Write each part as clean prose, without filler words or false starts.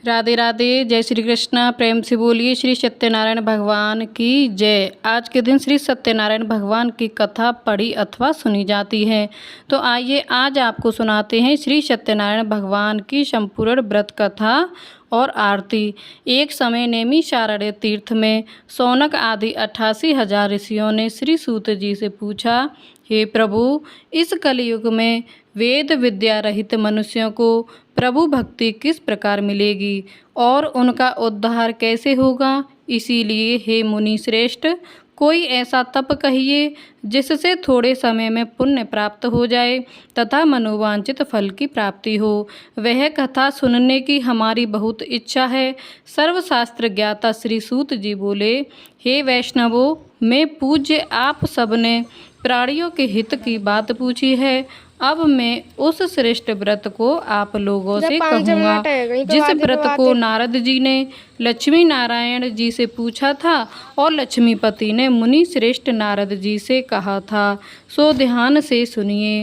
राधे राधे। जय श्री कृष्णा। प्रेम से बोलिए श्री सत्यनारायण भगवान की जय। आज के दिन श्री सत्यनारायण भगवान की कथा पढ़ी अथवा सुनी जाती है। तो आइए आज आपको सुनाते हैं श्री सत्यनारायण भगवान की संपूर्ण व्रत कथा और आरती। एक समय नैमिषारण्य तीर्थ में शौनक आदि 88,000 ऋषियों ने श्री सूत जी से पूछा, हे प्रभु, इस कलयुग में वेद विद्या रहित मनुष्यों को प्रभु भक्ति किस प्रकार मिलेगी और उनका उद्धार कैसे होगा। इसीलिए हे मुनि श्रेष्ठ, कोई ऐसा तप कहिए जिससे थोड़े समय में पुण्य प्राप्त हो जाए तथा मनोवांछित फल की प्राप्ति हो। वह कथा सुनने की हमारी बहुत इच्छा है। सर्वशास्त्र ज्ञाता श्री सूत जी बोले, हे वैष्णवों, मैं पूज्य आप सबने प्राणियों के हित की बात पूछी है। अब मैं उस श्रेष्ठ व्रत को आप लोगों से कहूँगा जिस व्रत को नारद जी ने लक्ष्मी नारायण जी से पूछा था और लक्ष्मीपति ने मुनि श्रेष्ठ नारद जी से कहा था। सो ध्यान से सुनिए।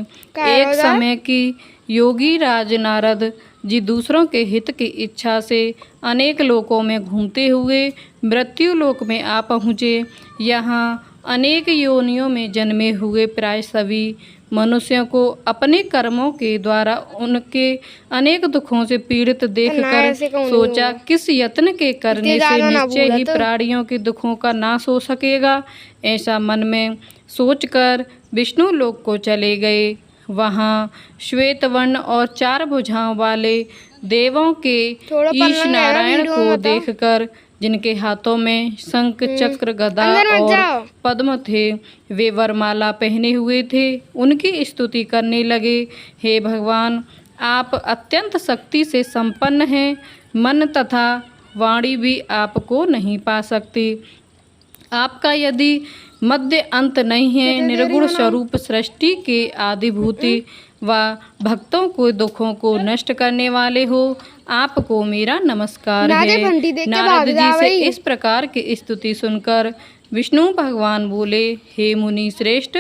एक समय की योगी राज नारद जी दूसरों के हित की इच्छा से अनेक लोकों में घूमते हुए मृत्यु लोक में आ पहुँचे। यहाँ अनेक योनियों में जन्मे हुए प्राय सभी मनुष्यों को अपने कर्मों के द्वारा उनके अनेक दुखों से पीड़ित देखकर सोचा, किस यत्न के करने से निश्चय ही प्राणियों के दुखों का नाश हो सकेगा। ऐसा मन में सोचकर विष्णु लोक को चले गए। वहाँ श्वेत वर्ण और 4 भुजाओं वाले देवों के ईश नारायण को देखकर, जिनके हाथों में शंख चक्र गदा और पद्म थे, वे वरमाला पहने हुए थे, उनकी स्तुति करने लगे। हे भगवान, आप अत्यंत शक्ति से संपन्न हैं। मन तथा वाणी भी आपको नहीं पा सकती। आपका यदि मध्य अंत नहीं है, निर्गुण स्वरूप सृष्टि के आदिभूति व भक्तों को दुखों को नष्ट करने वाले हो, आपको मेरा नमस्कार है। नारद जी से इस प्रकार की स्तुति सुनकर विष्णु भगवान बोले, हे मुनि श्रेष्ठ,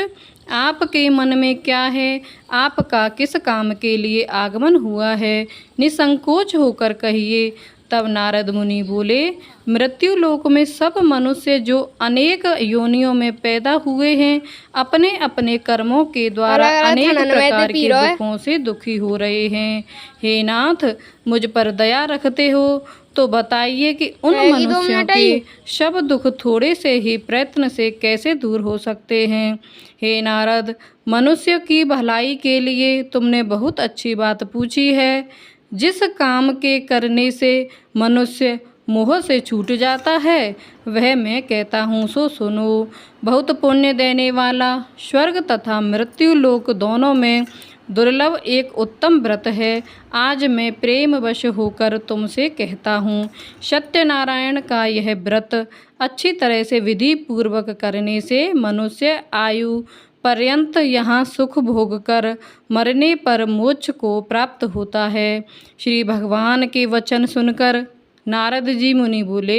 आपके मन में क्या है? आपका किस काम के लिए आगमन हुआ है? निसंकोच होकर कहिए। तब नारद मुनि बोले, मृत्यु लोक में सब मनुष्य जो अनेक योनियों में पैदा हुए हैं, अपने अपने कर्मों के द्वारा अनेक प्रकार के दुखों से दुखी हो रहे हैं। हे नाथ, मुझ पर दया रखते हो तो बताइए कि उन मनुष्यों के सब दुख थोड़े से ही प्रयत्न से कैसे दूर हो सकते हैं। हे नारद, मनुष्य की भलाई के लिए तुमने बहुत अच्छी बात पूछी है। जिस काम के करने से मनुष्य मोह से छूट जाता है, वह मैं कहता हूँ सो सुनो। बहुत पुण्य देने वाला स्वर्ग तथा मृत्यु लोक दोनों में दुर्लभ एक उत्तम व्रत है। आज मैं प्रेमवश होकर तुमसे कहता हूँ। सत्यनारायण का यह व्रत अच्छी तरह से विधि पूर्वक करने से मनुष्य आयु पर्यंत यहाँ सुख भोग कर मरने पर मोक्ष को प्राप्त होता है। श्री भगवान के वचन सुनकर नारद जी मुनि बोले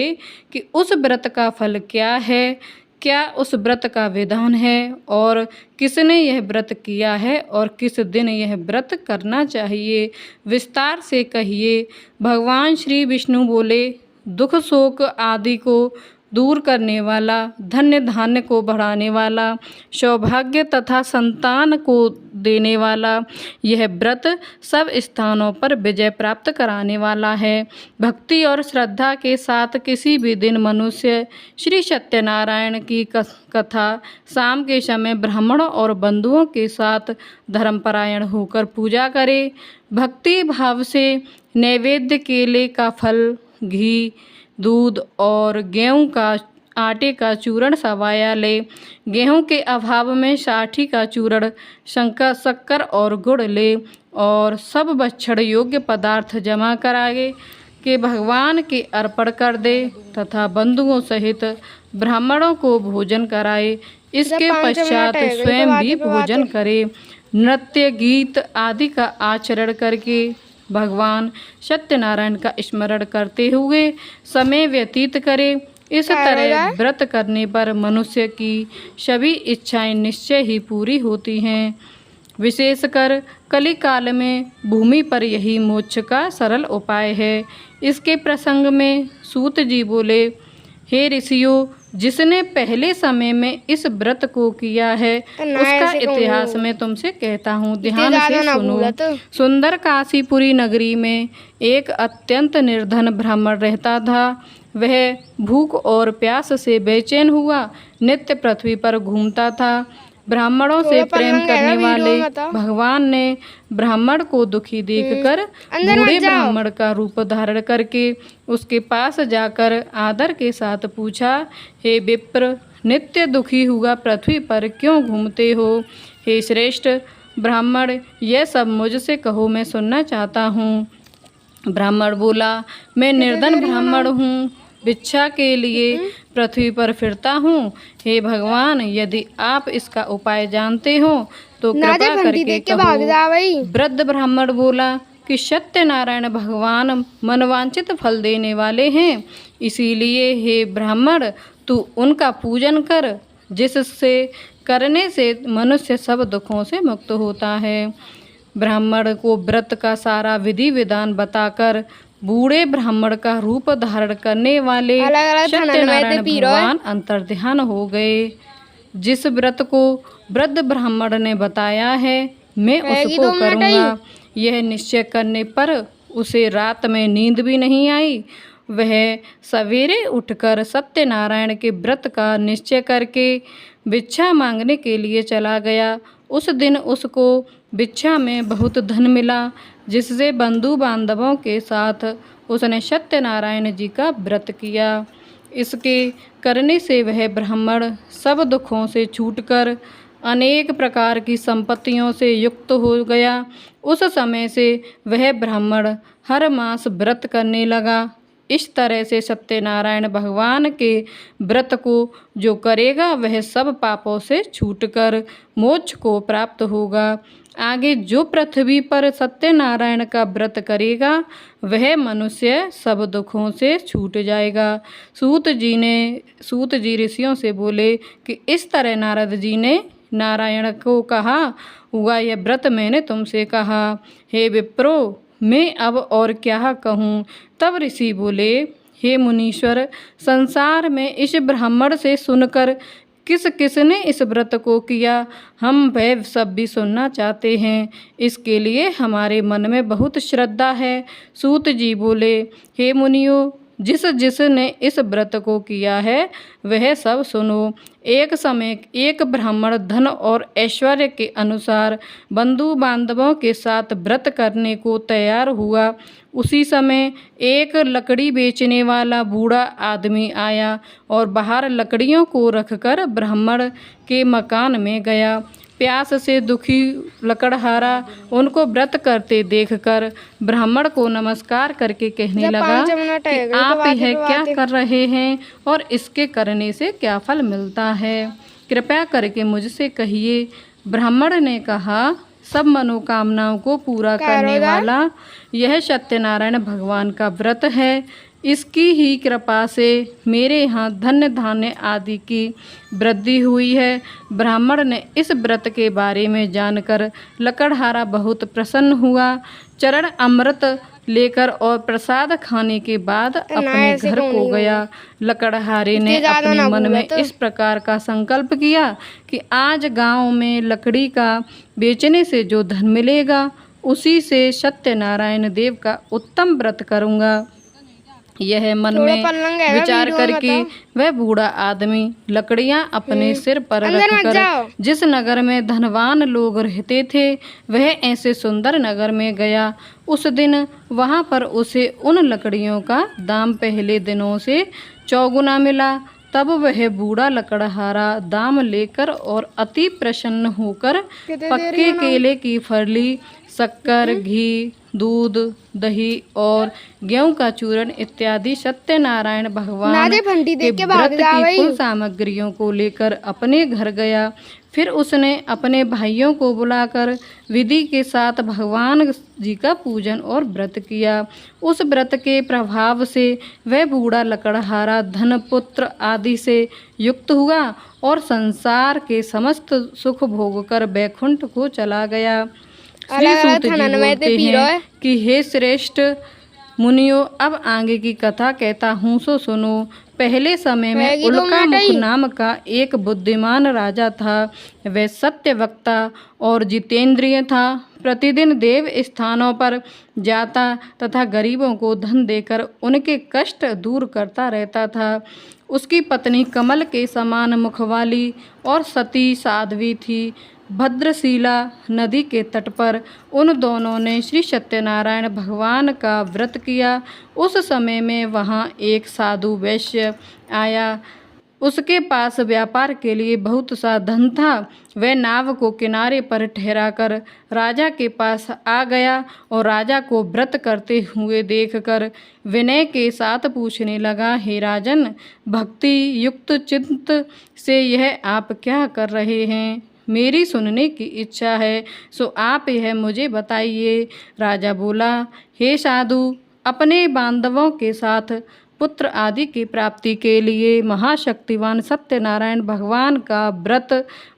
कि उस व्रत का फल क्या है? क्या उस व्रत का विधान है और किसने यह व्रत किया है और किस दिन यह व्रत करना चाहिए? विस्तार से कहिए। भगवान श्री विष्णु बोले, दुख शोक आदि को दूर करने वाला, धन्य धान्य को बढ़ाने वाला, सौभाग्य तथा संतान को देने वाला यह व्रत सब स्थानों पर विजय प्राप्त कराने वाला है। भक्ति और श्रद्धा के साथ किसी भी दिन मनुष्य श्री सत्यनारायण की कथा शाम के समय ब्राह्मणों और बंधुओं के साथ धर्मपरायण होकर पूजा करे। भक्ति भाव से नैवेद्य केले का फल, घी, दूध और गेहूं का आटे का चूर्ण सवाया ले। गेहूं के अभाव में साठी का चूर्ण, शक्कर और गुड़ ले और सब भक्षण योग्य पदार्थ जमा कराए के भगवान के अर्पण कर दे तथा बंधुओं सहित ब्राह्मणों को भोजन कराए। इसके पश्चात स्वयं भी भोजन करे। नृत्य गीत आदि का आचरण करके भगवान सत्यनारायण का स्मरण करते हुए समय व्यतीत करे। इस तरह व्रत करने पर मनुष्य की सभी इच्छाएं निश्चय ही पूरी होती हैं। विशेषकर कली काल में भूमि पर यही मोक्ष का सरल उपाय है। इसके प्रसंग में सूत जी बोले, हे ऋषियों, जिसने पहले समय में इस व्रत को किया है उसका इतिहास मैं तुमसे कहता हूँ, ध्यान से सुनो। सुंदर काशीपुरी नगरी में एक अत्यंत निर्धन ब्राह्मण रहता था। वह भूख और प्यास से बेचैन हुआ नित्य पृथ्वी पर घूमता था। ब्राह्मणों से प्रेम करने वाले भगवान ने ब्राह्मण को दुखी देखकर बूढ़े ब्राह्मण का रूप धारण करके उसके पास जाकर आदर के साथ पूछा, हे विप्र, नित्य दुखी हुआ पृथ्वी पर क्यों घूमते हो? हे श्रेष्ठ ब्राह्मण, यह सब मुझसे कहो, मैं सुनना चाहता हूँ। ब्राह्मण बोला, मैं निर्धन ब्राह्मण हूँ, भिक्षा के लिए पृथ्वी पर फिरता हूँ। हे भगवान, यदि आप इसका उपाय जानते हो तो कृपा करके कहो। वृद्ध ब्राह्मण बोला कि सत्यनारायण भगवान मनवांचित फल देने वाले हैं, इसीलिए हे ब्राह्मण, तू उनका पूजन कर, जिससे करने से मनुष्य सब दुखों से मुक्त होता है। ब्राह्मण को व्रत का सारा विधि विधान बताकर बूढ़े ब्राह्मण का रूप धारण करने वाले सत्यनारायण भगवान अंतर्ध्यान हो गए। जिस व्रत को वृद्ध ब्राह्मण ने बताया है मैं उसको करूँगा, यह निश्चय करने पर उसे रात में नींद भी नहीं आई। वह सवेरे उठकर सत्यनारायण के व्रत का निश्चय करके भिक्षा मांगने के लिए चला गया। उस दिन उसको भिक्षा में बहुत धन मिला, जिससे बंधु बांधवों के साथ उसने सत्यनारायण जी का व्रत किया। इसके करने से वह ब्राह्मण सब दुखों से छूटकर अनेक प्रकार की संपत्तियों से युक्त हो गया। उस समय से वह ब्राह्मण हर मास व्रत करने लगा। इस तरह से सत्यनारायण भगवान के व्रत को जो करेगा वह सब पापों से छूटकर मोक्ष को प्राप्त होगा। आगे जो पृथ्वी पर सत्यनारायण का व्रत करेगा वह मनुष्य सब दुखों से छूट जाएगा। सूत जी ऋषियों से बोले कि इस तरह नारद जी ने नारायण को कहा हुआ यह व्रत मैंने तुमसे कहा। हे विप्रो, मैं अब और क्या कहूँ? तब ऋषि बोले, हे मुनीश्वर, संसार में इस ब्राह्मण से सुनकर किस किसने इस व्रत को किया, हम वह सब भी सुनना चाहते हैं। इसके लिए हमारे मन में बहुत श्रद्धा है। सूत जी बोले, हे मुनियों, जिसने इस व्रत को किया है वह सब सुनो। एक समय एक ब्राह्मण धन और ऐश्वर्य के अनुसार बंधु बांधवों के साथ व्रत करने को तैयार हुआ। उसी समय एक लकड़ी बेचने वाला बूढ़ा आदमी आया और बाहर लकड़ियों को रखकर ब्राह्मण के मकान में गया। प्यास से दुखी लकड़हारा उनको व्रत करते देखकर ब्राह्मण को नमस्कार करके कहने लगा कि आप यह क्या कर रहे हैं और इसके करने से क्या फल मिलता है, कृपया करके मुझसे कहिए। ब्राह्मण ने कहा, सब मनोकामनाओं को पूरा करने वाला यह सत्यनारायण भगवान का व्रत है। इसकी ही कृपा से मेरे यहाँ धन्य धान्य आदि की वृद्धि हुई है। ब्राह्मण ने इस व्रत के बारे में जानकर लकड़हारा बहुत प्रसन्न हुआ। चरण अमृत लेकर और प्रसाद खाने के बाद अपने घर को गया। लकड़हारे ने अपने मन में इस प्रकार का संकल्प किया कि आज गांव में लकड़ी का बेचने से जो धन मिलेगा उसी से सत्यनारायण देव का उत्तम व्रत करूंगा। यह मन में विचार करके वह बूढ़ा आदमी लकड़ियां अपने सिर पर रखकर जिस नगर में धनवान लोग रहते थे वह ऐसे सुंदर नगर में गया। उस दिन वहां पर उसे उन लकड़ियों का दाम पहले दिनों से चौगुना मिला। तब वह बूढ़ा लकड़हारा दाम लेकर और अति प्रसन्न होकर पक्के केले की फली, शक्कर, घी, दूध, दही और गेहूं का चूर्ण इत्यादि सत्यनारायण भगवान के व्रत की कुल सामग्रियों को लेकर अपने घर गया। फिर उसने अपने भाइयों को बुलाकर विधि के साथ भगवान जी का पूजन और व्रत किया। उस व्रत के प्रभाव से वह बूढ़ा लकड़हारा धन पुत्र आदि से युक्त हुआ और संसार के समस्त सुख भोग कर बैकुंठ को चला गया। श्री सूत जी बोलते हैं कि हे श्रेष्ठ मुनियों, अब आगे की कथा कहता हूँ सो सुनो। पहले समय में उल्कामुख नाम का एक बुद्धिमान राजा था। वह सत्य वक्ता और जितेंद्रिय था। प्रतिदिन देव स्थानों पर जाता तथा गरीबों को धन देकर उनके कष्ट दूर करता रहता था। उसकी पत्नी कमल के समान मुख वाली और सती साध्वी थी। भद्रशिला नदी के तट पर उन दोनों ने श्री सत्यनारायण भगवान का व्रत किया। उस समय में वहाँ एक साधु वैश्य आया। उसके पास व्यापार के लिए बहुत सा धन था। वह नाव को किनारे पर ठहराकर राजा के पास आ गया और राजा को व्रत करते हुए देखकर विनय के साथ पूछने लगा, हे राजन, भक्ति युक्त चित्त से यह आप क्या कर रहे हैं? मेरी सुनने की इच्छा है, सो आप यह मुझे बताइए। राजा बोला, हे साधु, अपने बांधवों के साथ पुत्र आदि की प्राप्ति के लिए महाशक्तिवान सत्यनारायण भगवान का व्रत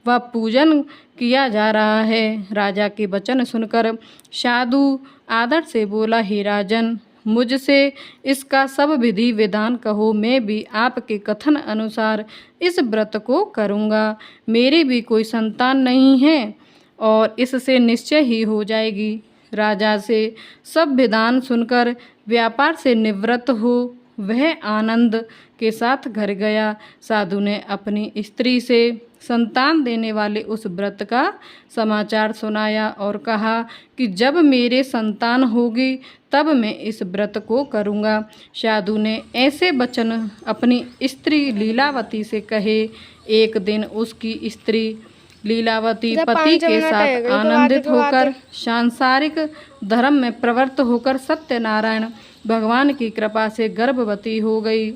व पूजन किया जा रहा है। राजा के वचन सुनकर साधु आदर से बोला, हे राजन, मुझसे इसका सब विधि विधान कहो, मैं भी आपके कथन अनुसार इस व्रत को करूँगा। मेरी भी कोई संतान नहीं है और इससे निश्चय ही हो जाएगी। राजा से सब विधान सुनकर व्यापार से निवृत्त हो वह आनंद के साथ घर गया। साधु ने अपनी स्त्री से संतान देने वाले उस व्रत का समाचार सुनाया और कहा कि जब मेरे संतान होगी तब मैं इस व्रत को करूँगा। साधु ने ऐसे वचन अपनी स्त्री लीलावती से कहे। एक दिन उसकी स्त्री लीलावती पति के साथ आनंदित होकर सांसारिक धर्म में प्रवृत्त होकर सत्यनारायण भगवान की कृपा से गर्भवती हो गई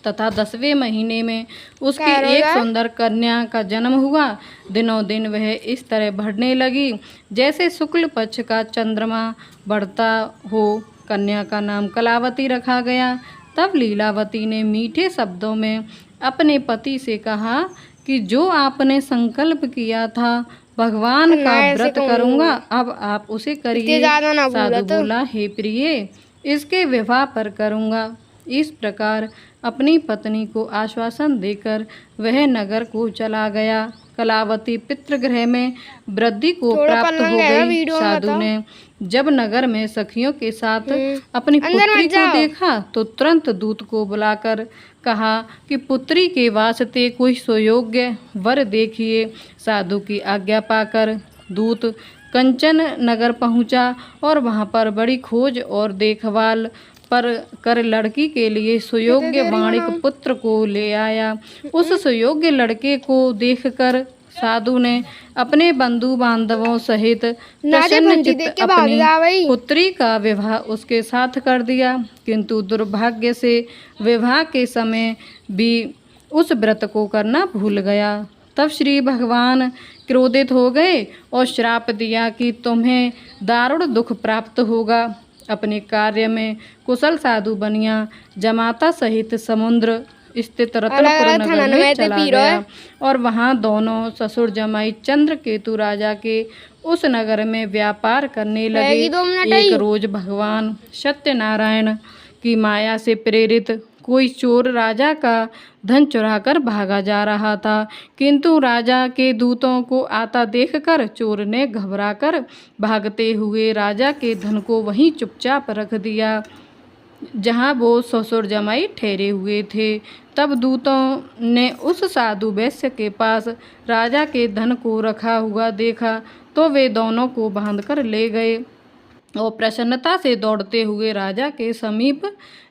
तथा 10वें महीने में उसकी एक सुंदर कन्या का जन्म हुआ। दिनों दिन वह इस तरह बढ़ने लगी जैसे शुक्ल पक्ष का चंद्रमा बढ़ता हो। कन्या का नाम कलावती रखा गया। तब लीलावती ने मीठे शब्दों में अपने पति से कहा कि जो आपने संकल्प किया था भगवान का व्रत करूँगा, अब आप उसे करिए। साधु बोला, हे प्रिय, इसके विवाह पर करूँगा। इस प्रकार अपनी पत्नी को आश्वासन देकर वह नगर को चला गया। कलावती पितृगृह में वृद्धि को प्राप्त हो गई। साधु ने जब नगर में सखियों के साथ अपनी पुत्री को देखा तो तुरंत दूत को बुलाकर कहा कि पुत्री के वास्ते कोई सुयोग्य वर देखिए। साधु की आज्ञा पाकर दूत कंचन नगर पहुंचा और वहां पर बड़ी खोज और देखभाल पर कर लड़की के लिए सुयोग्य वाणिक पुत्र को ले आया। उस सुयोग्य लड़के को देखकर साधु ने अपने बंधु बांधवों सहित प्रसन्नचित्त अपनी पुत्री का विवाह उसके साथ कर दिया। किंतु दुर्भाग्य से विवाह के समय भी उस व्रत को करना भूल गया। तब श्री भगवान क्रोधित हो गए और श्राप दिया कि तुम्हें दारुण दुख प्राप्त होगा। अपने कार्य में कुशल साधु बनिया जमाता सहित समुद्र स्थित रत्नपुर नगर में चला गया और वहाँ दोनों ससुर जमाई चंद्रकेतु राजा के उस नगर में व्यापार करने लगे। एक रोज भगवान सत्यनारायण की माया से प्रेरित कोई चोर राजा का धन चुराकर भागा जा रहा था, किंतु राजा के दूतों को आता देखकर चोर ने घबराकर भागते हुए राजा के धन को वहीं चुपचाप रख दिया जहां वो ससुर जमाई ठहरे हुए थे। तब दूतों ने उस साधु वैश्य के पास राजा के धन को रखा हुआ देखा तो वे दोनों को बांधकर ले गए और प्रसन्नता से दौड़ते हुए राजा के समीप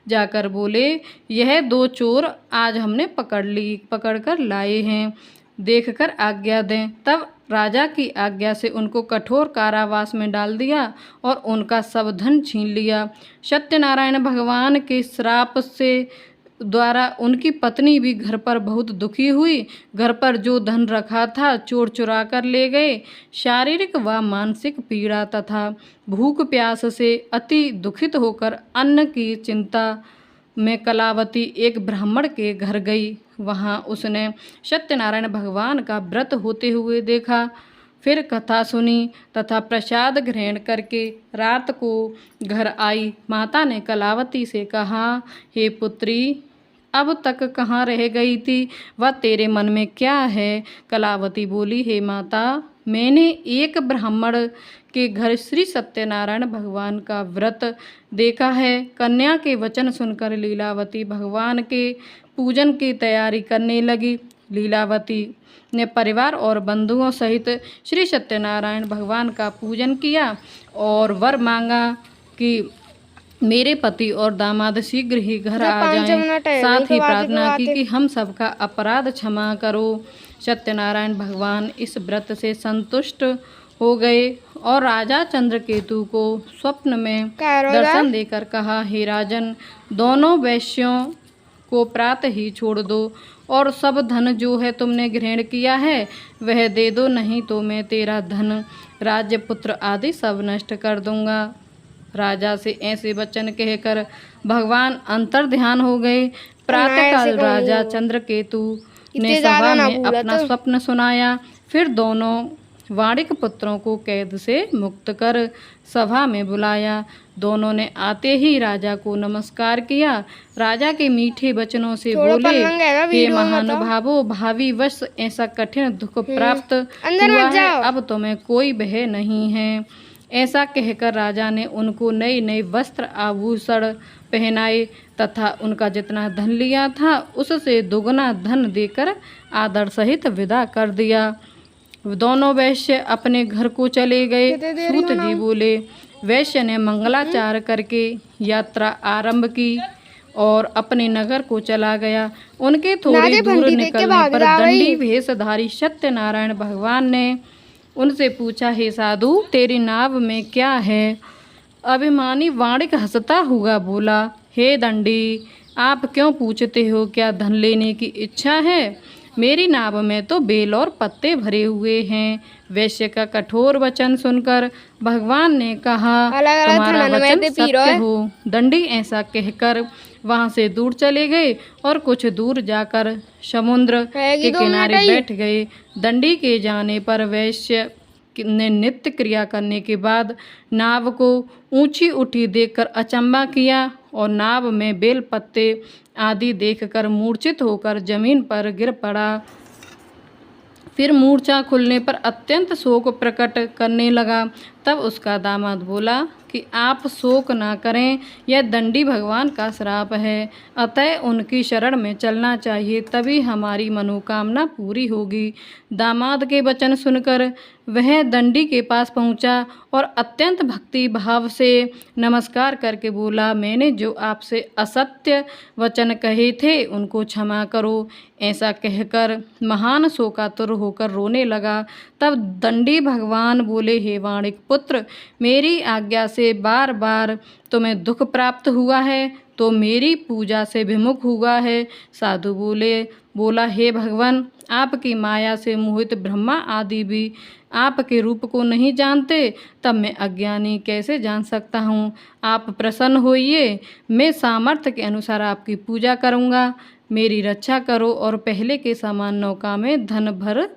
जाकर बोले, यह 2 चोर आज हमने पकड़कर लाए हैं, देखकर आज्ञा दें। तब राजा की आज्ञा से उनको कठोर कारावास में डाल दिया और उनका सब धन छीन लिया। सत्यनारायण भगवान के श्राप से द्वारा उनकी पत्नी भी घर पर बहुत दुखी हुई। घर पर जो धन रखा था चोर चुरा कर ले गए। शारीरिक व मानसिक पीड़ा तथा भूख प्यास से अति दुखित होकर अन्न की चिंता में कलावती एक ब्राह्मण के घर गई। वहाँ उसने सत्यनारायण भगवान का व्रत होते हुए देखा। फिर कथा सुनी तथा प्रसाद ग्रहण करके रात को घर आई। माता ने कलावती से कहा, हे पुत्री, अब तक कहाँ रह गई थी वह तेरे मन में क्या है? कलावती बोली, हे माता, मैंने एक ब्राह्मण के घर श्री सत्यनारायण भगवान का व्रत देखा है। कन्या के वचन सुनकर लीलावती भगवान के पूजन की तैयारी करने लगी। लीलावती ने परिवार और बंधुओं सहित श्री सत्यनारायण भगवान का पूजन किया और वर मांगा कि मेरे पति और दामाद शीघ्र ही घर आ जाएं। साथ ही प्रार्थना की कि हम सबका अपराध क्षमा करो। सत्यनारायण भगवान इस व्रत से संतुष्ट हो गए और राजा चंद्रकेतु को स्वप्न में दर्शन देकर कहा, हे राजन, दोनों वैश्यों को प्रातः ही छोड़ दो और सब धन जो है तुमने ग्रहण किया है वह दे दो, नहीं तो मैं तेरा धन, राज्य, पुत्र आदि सब नष्ट कर दूंगा। राजा से ऐसे वचन कहकर भगवान अंतर्ध्यान हो गए। प्रातःकाल राजा चंद्रकेतु ने सभा में अपना स्वप्न सुनाया। फिर दोनों वाणिक पुत्रों को कैद से मुक्त कर सभा में बुलाया। दोनों ने आते ही राजा को नमस्कार किया। राजा के मीठे वचनों से बोले, हे महानुभावों, भावी वर्ष ऐसा कठिन दुख प्राप्त हुआ है, अब तुम्हें कोई भय नहीं है। ऐसा कहकर राजा ने उनको नए नए वस्त्र आभूषण पहनाए तथा उनका जितना धन लिया था उससे दुगना धन देकर आदर सहित विदा कर दिया। दोनों वैश्य अपने घर को चले गए। सूत जी बोले, वैश्य ने मंगलाचार करके यात्रा आरंभ की और अपने नगर को चला गया। उनके थोड़ी दूर निकलने पर दंडी वेशधारी सत्यनारायण भगवान ने उनसे पूछा, हे साधु, तेरी नाव में क्या है? अभिमानी वाणिक हंसता हुआ बोला, हे दंडी, आप क्यों पूछते हो? क्या धन लेने की इच्छा है? मेरी नाव में तो बेल और पत्ते भरे हुए हैं। वैश्य का कठोर वचन सुनकर भगवान ने कहा, तुम्हारा वचन सत्य हो। दंडी ऐसा कहकर वहां से दूर चले गए और कुछ दूर जाकर समुद्र के किनारे बैठ गए। दंडी के जाने पर वैश्य ने नित्य क्रिया करने के बाद नाव को ऊंची उठी देखकर अचंभा किया और नाव में बेल पत्ते आदि देखकर मूर्छित होकर जमीन पर गिर पड़ा। फिर मूर्छा खुलने पर अत्यंत शोक प्रकट करने लगा। तब उसका दामाद बोला कि आप शोक ना करें, यह दंडी भगवान का श्राप है, अतः उनकी शरण में चलना चाहिए, तभी हमारी मनोकामना पूरी होगी। दामाद के वचन सुनकर वह दंडी के पास पहुंचा और अत्यंत भक्ति भाव से नमस्कार करके बोला, मैंने जो आपसे असत्य वचन कहे थे उनको क्षमा करो। ऐसा कहकर महान शोकातुर होकर रोने लगा। तब दंडी भगवान बोले, हे वाणिक पुत्र, मेरी आज्ञा से बार बार तुम्हें दुख प्राप्त हुआ है तो मेरी पूजा से विमुख हुआ है। साधु बोला, हे भगवान, आपकी माया से मोहित ब्रह्मा आदि भी आपके रूप को नहीं जानते, तब मैं अज्ञानी कैसे जान सकता हूँ? आप प्रसन्न होइए, मैं सामर्थ्य के अनुसार आपकी पूजा करूँगा। मेरी रक्षा करो और पहले के समान नौका में धन भर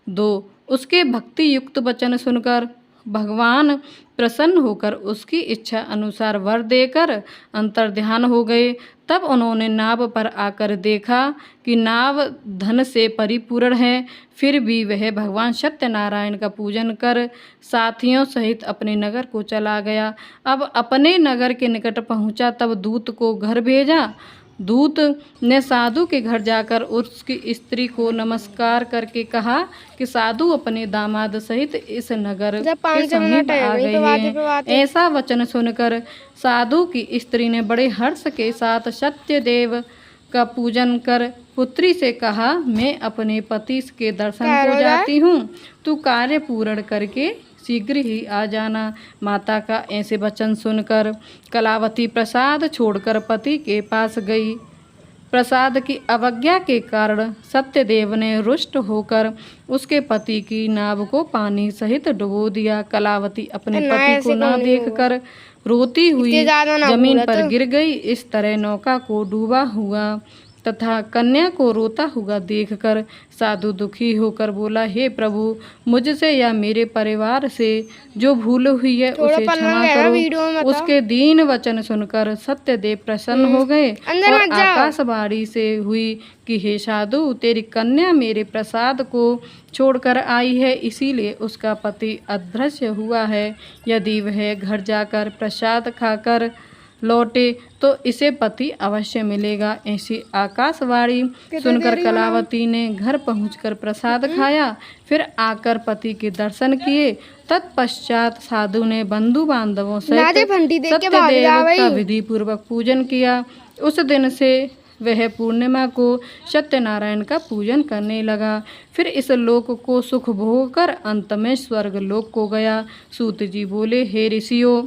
दो। उसके भक्ति युक्त वचन सुनकर भगवान प्रसन्न होकर उसकी इच्छा अनुसार वर देकर अंतर्ध्यान हो गए। तब उन्होंने नाव पर आकर देखा कि नाव धन से परिपूर्ण है। फिर भी वह भगवान सत्यनारायण का पूजन कर साथियों सहित अपने नगर को चला गया। अब अपने नगर के निकट पहुंचा तब दूत को घर भेजा। दूत ने साधु के घर जाकर उसकी स्त्री को नमस्कार करके कहा कि साधु अपने दामाद सहित इस नगर के समीप आ गए हैं। ऐसा वचन सुनकर साधु की स्त्री ने बड़े हर्ष के साथ सत्यदेव का पूजन कर पुत्री से कहा, मैं अपने पति के दर्शन को जाती हूँ, तू कार्य पूर्ण करके शीघ्र ही आ जाना। माता का ऐसे वचन सुनकर कलावती प्रसाद छोड़कर पति के पास गई। प्रसाद की अवज्ञा के कारण सत्यदेव ने रुष्ट होकर उसके पति की नाव को पानी सहित डुबो दिया। कलावती अपने पति को न देखकर रोती हुई जमीन पर गिर गई। इस तरह नौका को डूबा हुआ तथा कन्या को रोता हुआ देखकर साधु दुखी होकर बोला, हे प्रभु, मुझसे या मेरे परिवार से जो भूल हुई है उसे क्षमा करो। उसके दीन वचन सुनकर सत्यदेव प्रसन्न हो गए और आकाशवाणी से हुई कि हे साधु, तेरी कन्या मेरे प्रसाद को छोड़कर आई है, इसीलिए उसका पति अदृश्य हुआ है। यदि वह घर जाकर प्रसाद खाकर लौटे तो इसे पति अवश्य मिलेगा। ऐसी आकाशवाणी सुनकर कलावती ने घर पहुंचकर प्रसाद खाया, फिर आकर पति के दर्शन किए। तत्पश्चात साधु ने बंधु बांधवों से सत्यदेव का विधि पूर्वक पूजन किया। उस दिन से वह पूर्णिमा को सत्यनारायण का पूजन करने लगा। फिर इस लोक को सुख भोग कर अंत में स्वर्ग लोक को गया। सूत जी बोले, हे ऋषियों,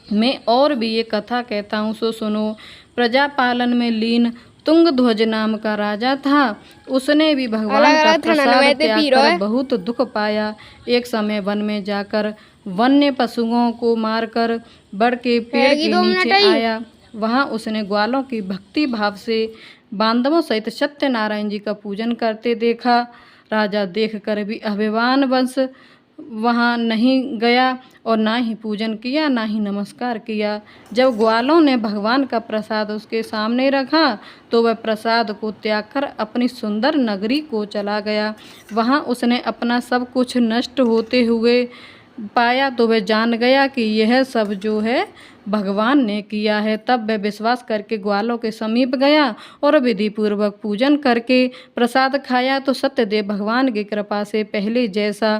मैं और भी ये कथा कहता हूँ, सो सुनो। प्रजापालन में लीन तुंगध्वज नाम का राजा था। उसने भी भगवान का प्रसाद त्याग कर बहुत दुख पाया। एक समय वन में जाकर वन्य पशुओं को मारकर बड़ के पेड़ के नीचे आया। वहाँ उसने ग्वालों की भक्ति भाव से बांधवों सहित सत्यनारायण जी का पूजन करते देखा। राजा देखकर भी अभिमान वंश वहाँ नहीं गया और ना ही पूजन किया, ना ही नमस्कार किया। जब ग्वालों ने भगवान का प्रसाद उसके सामने रखा तो वह प्रसाद को त्याग कर अपनी सुंदर नगरी को चला गया। वहाँ उसने अपना सब कुछ नष्ट होते हुए पाया तो वह जान गया कि यह सब जो है भगवान ने किया है। तब वह विश्वास करके ग्वालों के समीप गया और विधि पूर्वक पूजन करके प्रसाद खाया तो सत्यदेव भगवान की कृपा से पहले जैसा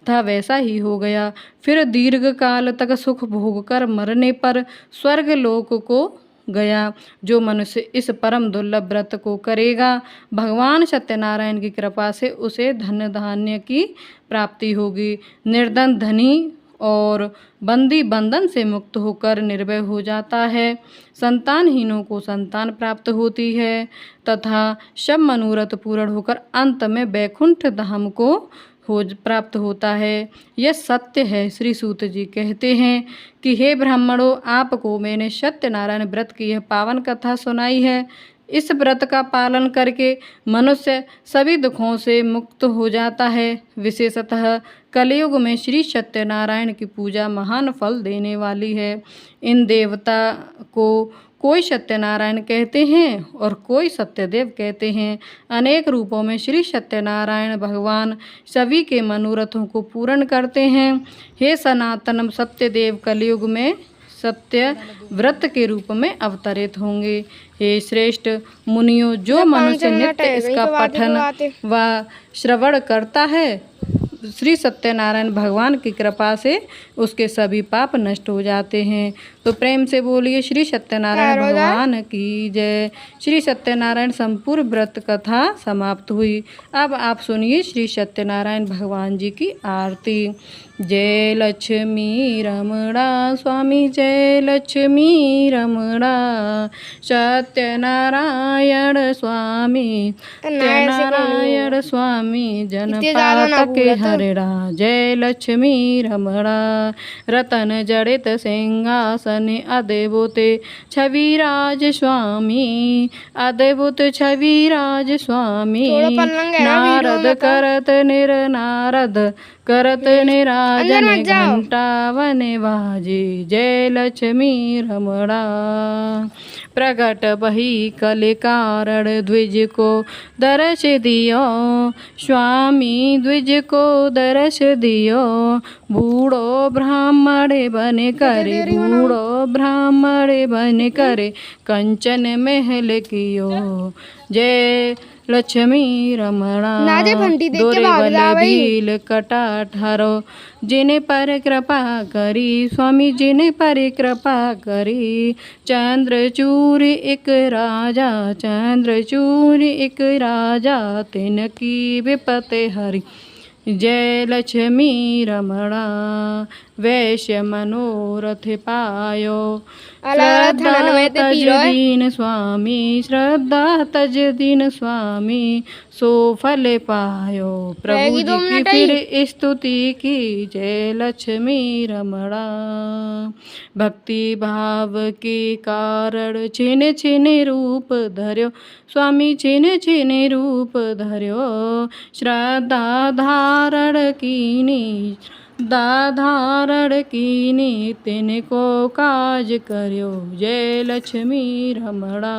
था वैसा ही हो गया। फिर दीर्घ काल तक सुख भोग कर मरने पर स्वर्ग लोक को गया। जो मनुष्य इस परम दुर्लभ व्रत को करेगा, भगवान सत्यनारायण की कृपा से उसे धन धान्य की प्राप्ति होगी। निर्धन धनी और बंदी बंधन से मुक्त होकर निर्भय हो जाता है। संतानहीनों को संतान प्राप्त होती है तथा सब मनोरथ पूर्ण होकर अंत में वैकुंठ धाम को प्राप्त होता है। यह सत्य है। श्री सूत जी कहते हैं कि हे ब्राह्मणों, आपको मैंने सत्यनारायण व्रत की यह पावन कथा सुनाई है। इस व्रत का पालन करके मनुष्य सभी दुखों से मुक्त हो जाता है। विशेषतः कलयुग में श्री सत्यनारायण की पूजा महान फल देने वाली है। इन देवता को कोई सत्यनारायण कहते हैं और कोई सत्यदेव कहते हैं। अनेक रूपों में श्री सत्यनारायण भगवान सभी के मनोरथों को पूर्ण करते हैं। हे सनातन सत्यदेव कलयुग में सत्य व्रत के रूप में अवतरित होंगे। हे श्रेष्ठ मुनियों, जो मनुष्य नित्य इसका पठन व श्रवण करता है, श्री सत्यनारायण भगवान की कृपा से उसके सभी पाप नष्ट हो जाते हैं। तो प्रेम से बोलिए श्री सत्यनारायण भगवान की जय। श्री सत्यनारायण संपूर्ण व्रत कथा समाप्त हुई। अब आप सुनिए श्री सत्यनारायण भगवान जी की आरती। जय लक्ष्मी रमणा स्वामी, जय लक्ष्मी रमणा। सत्यनारायण स्वामी, सत्यनारायण स्वामी, जनपातक हरिणा। जय लक्ष्मी रमणा। रतन जड़ित सिंहासन अद्भुत छविराज स्वामी, अद्भुत छविराज स्वामी। नारद करत निर नारद करत निराजन घंटा वने बाजे। जय लक्ष्मी रमणा। प्रगट बही कल कारण द्विज को दर्श दियो, स्वामी द्विज को दर्श दियो। बूढ़ो ब्राह्मण बन करे, बूढ़ो ब्राह्मण बन करे कंचन महल कियो। जय लक्ष्मी रमणा। दोरे बले भील कटा ठारो, जिने पर कृपा करी स्वामी, जिने पर कृपा करी। चंद्रचूर एक राजा, चंद्रचूर एक राजा, तिनकी विपत हरी। जय लक्ष्मी रमणा। वैश्य मनोरथ पायो। अलग श्रद्धा तज दीन स्वामी, श्रद्धा तज दीन स्वामी, सो फल पायो। प्रभु जी की फिर स्तुति की जय लक्ष्मी रमणा। भक्ति भाव के कारण छिन छिन रूप धर्यो, स्वामी छिन छिन रूप धर्यो। श्रद्धा धारण कीनी, धारण कीनी, तिनको काज कर्यो। जय लक्ष्मी रमणा।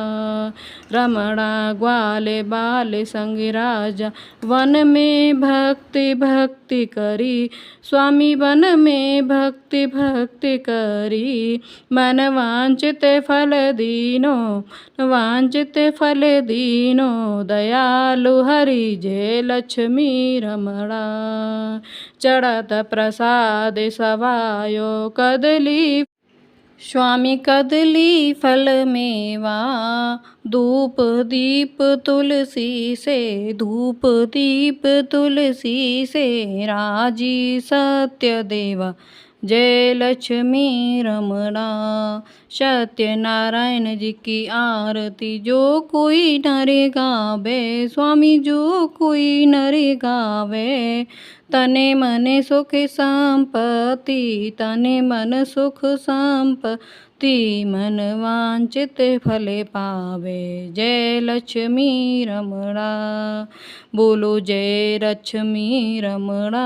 रमणा ग्वाले बाल संग राजा, वन में भक्ति भक्ति करी, स्वामी वन में भक्ति भक्ति करी। मन वांछित फल दीनो, वांछित फल दीनो, दयालु हरि जय लक्ष्मी रमणा। चढ़त प्रसाद सवायो, कदली स्वामी कदली फल मेवा। धूप दीप तुलसी से, धूप दीप तुलसी से, राजी सत्य देवा जय लक्ष्मी रमणा। सत्यनारायण जी की आरती जो कोई नर गावे, स्वामी जो कोई नर गावे। तने मने सुख संपत्ति, तने मन सुख संपत्ति, मन वांछित फल पावे। जय लक्ष्मी रमणा। बोलो जय लक्ष्मी रमणा।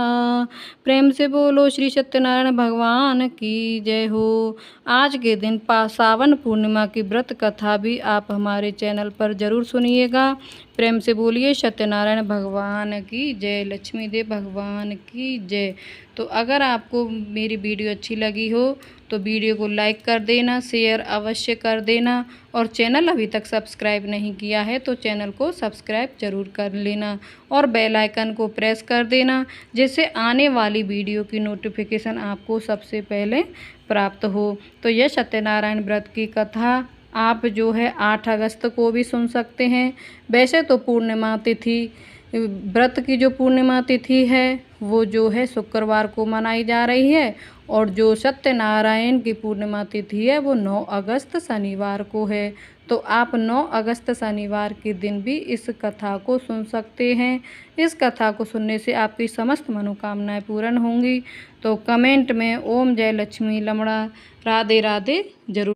प्रेम से बोलो श्री सत्यनारायण भगवान की जय हो। आज के दिन सावन पूर्णिमा की व्रत कथा भी आप हमारे चैनल पर ज़रूर सुनिएगा। प्रेम से बोलिए सत्यनारायण भगवान की जय, लक्ष्मी देव भगवान की जय। तो अगर आपको मेरी वीडियो अच्छी लगी हो तो वीडियो को लाइक कर देना, शेयर अवश्य कर देना, और चैनल अभी तक सब्सक्राइब नहीं किया है तो चैनल को सब्सक्राइब ज़रूर कर लेना और बेल आइकन को प्रेस कर देना, जिससे आने वाली वीडियो की नोटिफिकेशन आपको सबसे पहले प्राप्त हो। तो यह सत्यनारायण व्रत की कथा आप जो है 8 अगस्त को भी सुन सकते हैं। वैसे तो पूर्णिमा तिथि, व्रत की जो पूर्णिमा तिथि है वो जो है शुक्रवार को मनाई जा रही है, और जो सत्यनारायण की पूर्णिमा तिथि है वो 9 अगस्त शनिवार को है। तो आप 9 अगस्त शनिवार के दिन भी इस कथा को सुन सकते हैं। इस कथा को सुनने से आपकी समस्त मनोकामनाएं पूर्ण होंगी। तो कमेंट में ओम जय लक्ष्मी रमणा राधे राधे जरूर